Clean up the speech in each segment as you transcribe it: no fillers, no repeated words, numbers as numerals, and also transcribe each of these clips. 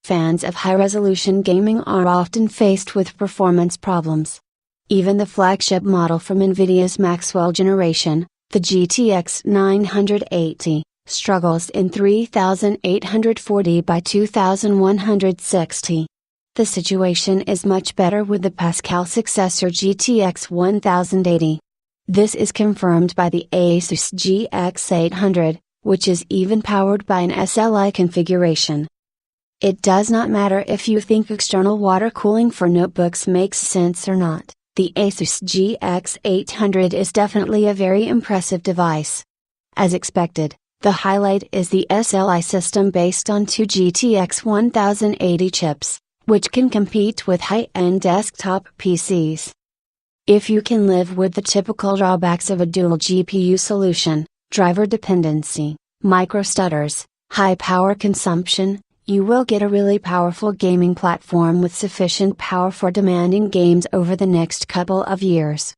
Fans of high-resolution gaming are often faced with performance problems. Even the flagship model from Nvidia's Maxwell generation, the GTX 980, struggles in 3840 by 2160. The situation is much better with the Pascal successor GTX 1080. This is confirmed by the Asus GX800, which is even powered by an SLI configuration. It does not matter if you think external water cooling for notebooks makes sense or not, the Asus GX800 is definitely a very impressive device. As expected, the highlight is the SLI system based on two GTX 1080 chips, which can compete with high-end desktop PCs. If you can live with the typical drawbacks of a dual GPU solution, driver dependency, micro stutters, high power consumption, you will get a really powerful gaming platform with sufficient power for demanding games over the next couple of years.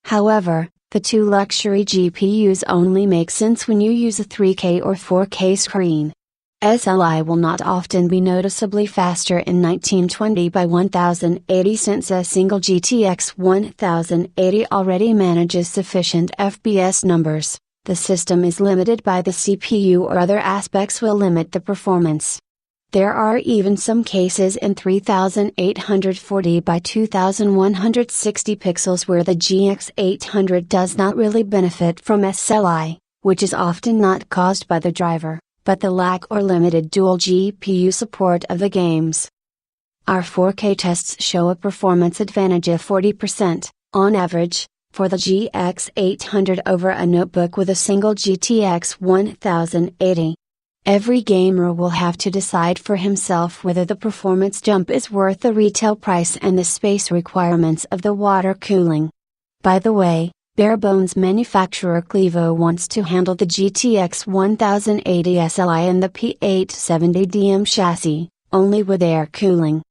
However, the two luxury GPUs only make sense when you use a 3K or 4K screen. SLI will not often be noticeably faster in 1920 by 1080 since a single GTX 1080 already manages sufficient FPS numbers. The system is limited by the CPU or other aspects will limit the performance. There are even some cases in 3840 by 2160 pixels where the GX800 does not really benefit from SLI, which is often not caused by the driver, but the lack or limited dual GPU support of the games. Our 4K tests show a performance advantage of 40%, on average, for the GX800 over a notebook with a single GTX 1080. Every gamer will have to decide for himself whether the performance jump is worth the retail price and the space requirements of the water cooling. By the way, barebones manufacturer Clevo wants to handle the GTX 1080 SLI and the P870DM chassis, only with air cooling.